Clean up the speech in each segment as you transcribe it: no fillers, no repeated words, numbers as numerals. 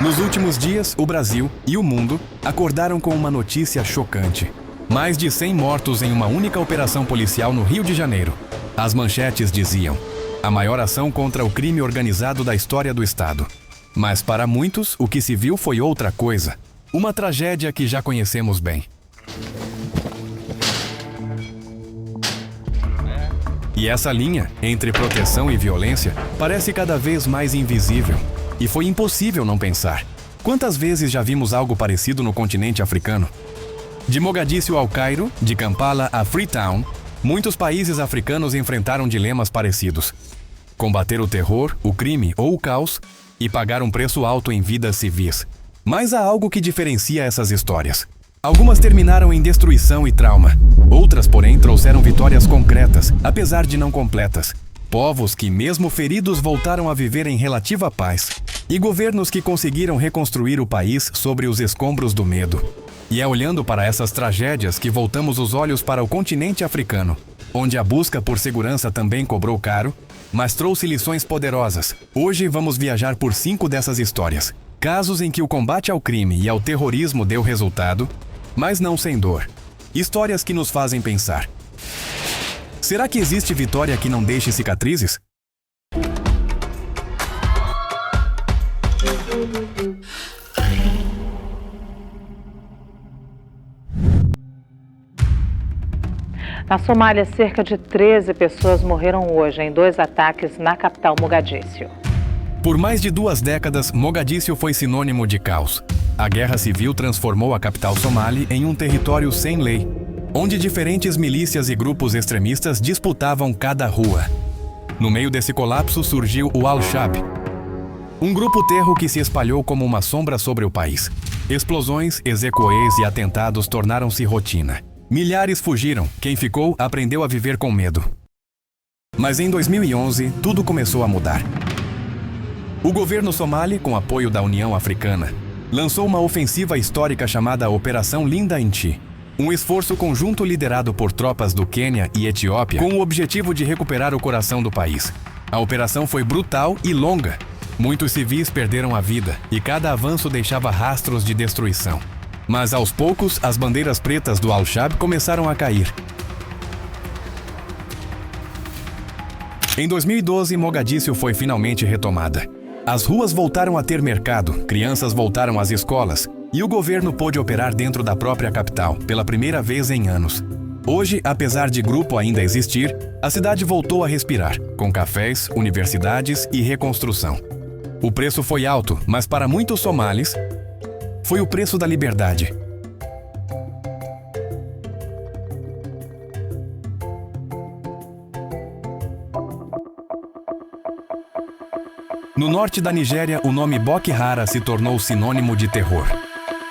Nos últimos dias, o Brasil e o mundo acordaram com uma notícia chocante. Mais de 100 mortos em uma única operação policial no Rio de Janeiro. As manchetes diziam: a maior ação contra o crime organizado da história do Estado. Mas para muitos, o que se viu foi outra coisa. Uma tragédia que já conhecemos bem. E essa linha, entre proteção e violência, parece cada vez mais invisível. E foi impossível não pensar. Quantas vezes já vimos algo parecido no continente africano? De Mogadíscio ao Cairo, de Kampala a Freetown, muitos países africanos enfrentaram dilemas parecidos. Combater o terror, o crime ou o caos e pagar um preço alto em vidas civis. Mas há algo que diferencia essas histórias. Algumas terminaram em destruição e trauma. Outras, porém, trouxeram vitórias concretas, apesar de não completas. Povos que, mesmo feridos, voltaram a viver em relativa paz. E governos que conseguiram reconstruir o país sobre os escombros do medo. E é olhando para essas tragédias que voltamos os olhos para o continente africano, onde a busca por segurança também cobrou caro, mas trouxe lições poderosas. Hoje vamos viajar por 5 dessas histórias. Casos em que o combate ao crime e ao terrorismo deu resultado, mas não sem dor. Histórias que nos fazem pensar. Será que existe vitória que não deixe cicatrizes? Na Somália, cerca de 13 pessoas morreram hoje em 2 ataques na capital Mogadíscio. Por mais de 2 décadas, Mogadíscio foi sinônimo de caos. A guerra civil transformou a capital somali em um território sem lei, onde diferentes milícias e grupos extremistas disputavam cada rua. No meio desse colapso surgiu o Al-Shabaab, um grupo terro que se espalhou como uma sombra sobre o país. Explosões, execuês e atentados tornaram-se rotina. Milhares fugiram, quem ficou aprendeu a viver com medo. Mas em 2011, tudo começou a mudar. O governo somali, com apoio da União Africana, lançou uma ofensiva histórica chamada Operação Linda em Ti, um esforço conjunto liderado por tropas do Quênia e Etiópia com o objetivo de recuperar o coração do país. A operação foi brutal e longa. Muitos civis perderam a vida e cada avanço deixava rastros de destruição. Mas aos poucos, as bandeiras pretas do Al-Shabaab começaram a cair. Em 2012, Mogadíscio foi finalmente retomada. As ruas voltaram a ter mercado, crianças voltaram às escolas e o governo pôde operar dentro da própria capital, pela primeira vez em anos. Hoje, apesar de grupo ainda existir, a cidade voltou a respirar, com cafés, universidades e reconstrução. O preço foi alto, mas para muitos somalis, foi o preço da liberdade. No norte da Nigéria, o nome Boko Haram se tornou sinônimo de terror.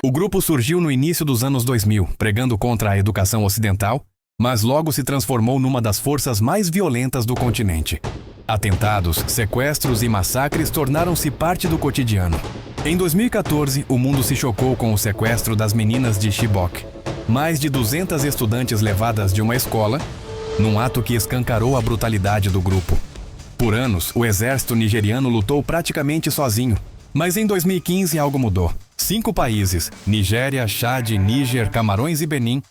O grupo surgiu no início dos anos 2000, pregando contra a educação ocidental, mas logo se transformou numa das forças mais violentas do continente. Atentados, sequestros e massacres tornaram-se parte do cotidiano. Em 2014, o mundo se chocou com o sequestro das meninas de Chibok. Mais de 200 estudantes levadas de uma escola, num ato que escancarou a brutalidade do grupo. Por anos, o exército nigeriano lutou praticamente sozinho. Mas em 2015 algo mudou. 5 países, Nigéria, Chad, Níger, Camarões e Benin,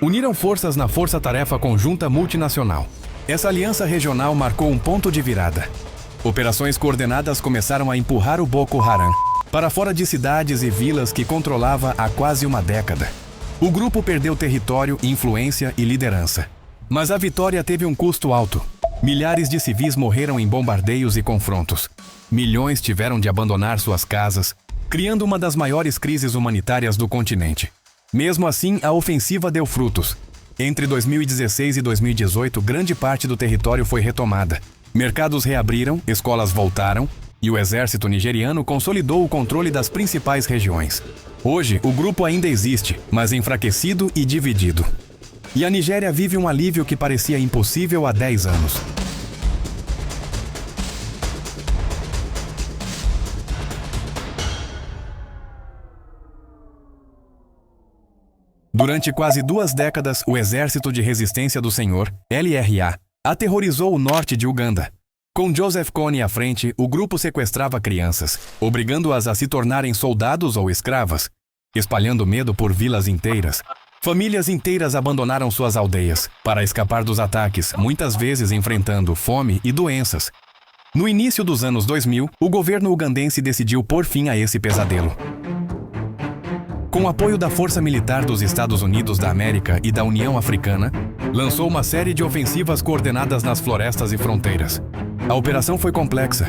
uniram forças na Força-Tarefa Conjunta Multinacional. Essa aliança regional marcou um ponto de virada. Operações coordenadas começaram a empurrar o Boko Haram para fora de cidades e vilas que controlava há quase uma década. O grupo perdeu território, influência e liderança. Mas a vitória teve um custo alto. Milhares de civis morreram em bombardeios e confrontos. Milhões tiveram de abandonar suas casas, criando uma das maiores crises humanitárias do continente. Mesmo assim, a ofensiva deu frutos. Entre 2016 e 2018, grande parte do território foi retomada. Mercados reabriram, escolas voltaram e o exército nigeriano consolidou o controle das principais regiões. Hoje, o grupo ainda existe, mas enfraquecido e dividido. E a Nigéria vive um alívio que parecia impossível há 10 anos. Durante quase 2 décadas, o Exército de Resistência do Senhor, LRA, aterrorizou o norte de Uganda. Com Joseph Kony à frente, o grupo sequestrava crianças, obrigando-as a se tornarem soldados ou escravas, espalhando medo por vilas inteiras. Famílias inteiras abandonaram suas aldeias para escapar dos ataques, muitas vezes enfrentando fome e doenças. No início dos anos 2000, o governo ugandense decidiu pôr fim a esse pesadelo. Com o apoio da Força Militar dos Estados Unidos da América e da União Africana, lançou uma série de ofensivas coordenadas nas florestas e fronteiras. A operação foi complexa.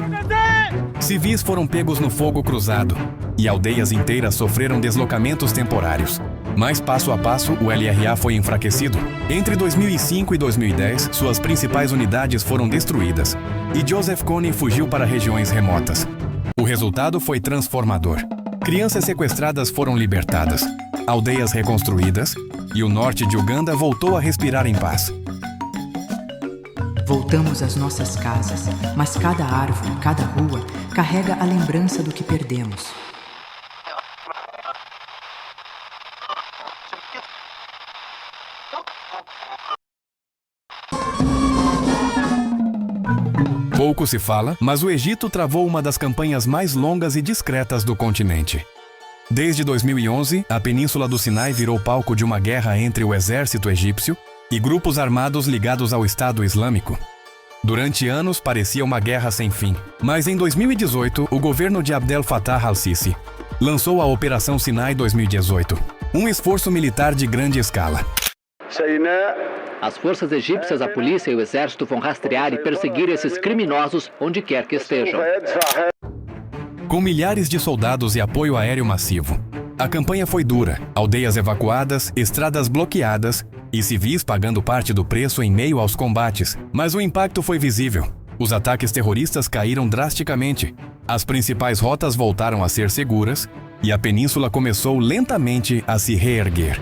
Civis foram pegos no fogo cruzado e aldeias inteiras sofreram deslocamentos temporários. Mas, passo a passo, o LRA foi enfraquecido. Entre 2005 e 2010, suas principais unidades foram destruídas e Joseph Kony fugiu para regiões remotas. O resultado foi transformador. Crianças sequestradas foram libertadas, aldeias reconstruídas e o norte de Uganda voltou a respirar em paz. Voltamos às nossas casas, mas cada árvore, cada rua, carrega a lembrança do que perdemos. Pouco se fala, mas o Egito travou uma das campanhas mais longas e discretas do continente. Desde 2011, a Península do Sinai virou palco de uma guerra entre o exército egípcio e grupos armados ligados ao Estado Islâmico. Durante anos parecia uma guerra sem fim, mas em 2018 o governo de Abdel Fattah al-Sisi lançou a Operação Sinai 2018, um esforço militar de grande escala. As forças egípcias, a polícia e o exército vão rastrear e perseguir esses criminosos onde quer que estejam. Com milhares de soldados e apoio aéreo massivo, a campanha foi dura, aldeias evacuadas, estradas bloqueadas e civis pagando parte do preço em meio aos combates. Mas o impacto foi visível. Os ataques terroristas caíram drasticamente, as principais rotas voltaram a ser seguras e a península começou lentamente a se reerguer.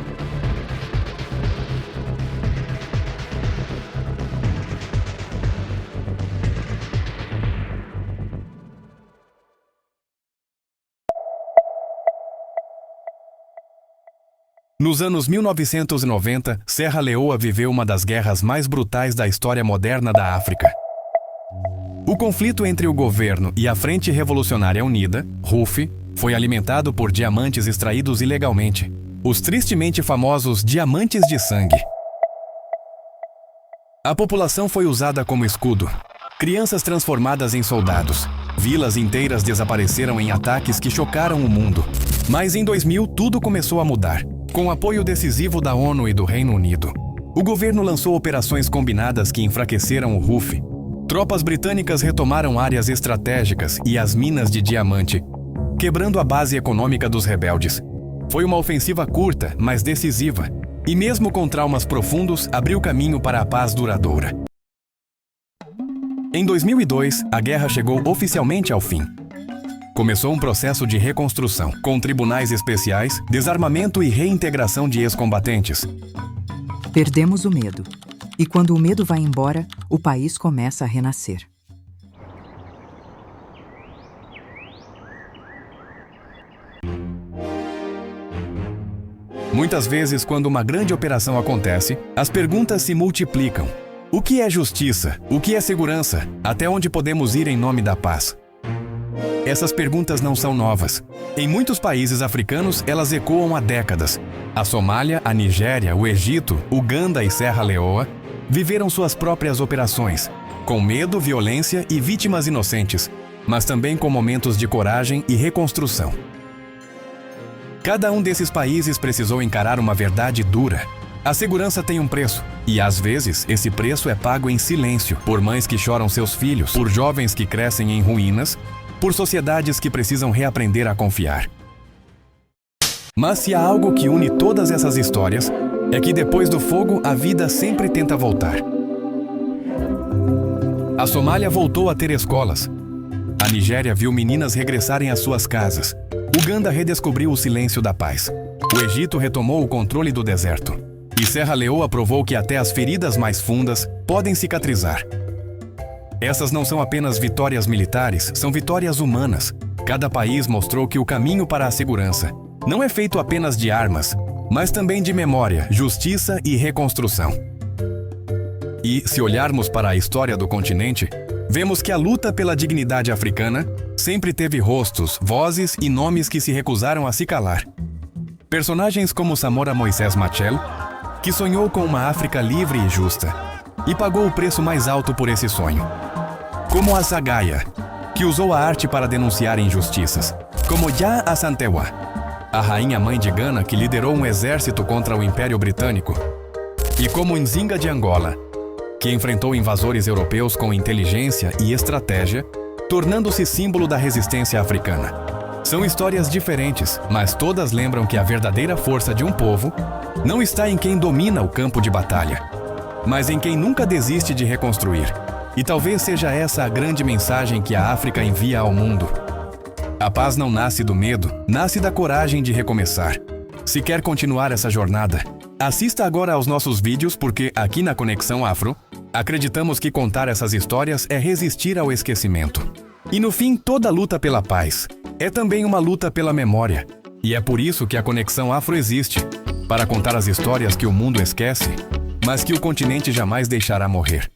Nos anos 1990, Serra Leoa viveu uma das guerras mais brutais da história moderna da África. O conflito entre o governo e a Frente Revolucionária Unida, RUF, foi alimentado por diamantes extraídos ilegalmente, os tristemente famosos diamantes de sangue. A população foi usada como escudo, crianças transformadas em soldados, vilas inteiras desapareceram em ataques que chocaram o mundo. Mas em 2000 tudo começou a mudar. Com o apoio decisivo da ONU e do Reino Unido, o governo lançou operações combinadas que enfraqueceram o RUF. Tropas britânicas retomaram áreas estratégicas e as minas de diamante, quebrando a base econômica dos rebeldes. Foi uma ofensiva curta, mas decisiva, e mesmo com traumas profundos, abriu caminho para a paz duradoura. Em 2002, a guerra chegou oficialmente ao fim. Começou um processo de reconstrução, com tribunais especiais, desarmamento e reintegração de ex-combatentes. Perdemos o medo. E quando o medo vai embora, o país começa a renascer. Muitas vezes, quando uma grande operação acontece, as perguntas se multiplicam. O que é justiça? O que é segurança? Até onde podemos ir em nome da paz? Essas perguntas não são novas. Em muitos países africanos, elas ecoam há décadas. A Somália, a Nigéria, o Egito, Uganda e Serra Leoa viveram suas próprias operações, com medo, violência e vítimas inocentes, mas também com momentos de coragem e reconstrução. Cada um desses países precisou encarar uma verdade dura. A segurança tem um preço, e às vezes esse preço é pago em silêncio, por mães que choram seus filhos, por jovens que crescem em ruínas, por sociedades que precisam reaprender a confiar. Mas se há algo que une todas essas histórias, é que depois do fogo a vida sempre tenta voltar. A Somália voltou a ter escolas. A Nigéria viu meninas regressarem às suas casas. Uganda redescobriu o silêncio da paz. O Egito retomou o controle do deserto. E Serra Leoa provou que até as feridas mais fundas podem cicatrizar. Essas não são apenas vitórias militares, são vitórias humanas. Cada país mostrou que o caminho para a segurança não é feito apenas de armas, mas também de memória, justiça e reconstrução. E, se olharmos para a história do continente, vemos que a luta pela dignidade africana sempre teve rostos, vozes e nomes que se recusaram a se calar. Personagens como Samora Moisés Machel, que sonhou com uma África livre e justa, e pagou o preço mais alto por esse sonho. Como Azagaya, que usou a arte para denunciar injustiças. Como Yaa Asantewaa, a rainha-mãe de Gana que liderou um exército contra o Império Britânico. E como Nzinga de Angola, que enfrentou invasores europeus com inteligência e estratégia, tornando-se símbolo da resistência africana. São histórias diferentes, mas todas lembram que a verdadeira força de um povo não está em quem domina o campo de batalha, mas em quem nunca desiste de reconstruir. E talvez seja essa a grande mensagem que a África envia ao mundo. A paz não nasce do medo, nasce da coragem de recomeçar. Se quer continuar essa jornada, assista agora aos nossos vídeos porque aqui na Conexão Afro, acreditamos que contar essas histórias é resistir ao esquecimento. E no fim, toda luta pela paz é também uma luta pela memória. E é por isso que a Conexão Afro existe, para contar as histórias que o mundo esquece, mas que o continente jamais deixará morrer.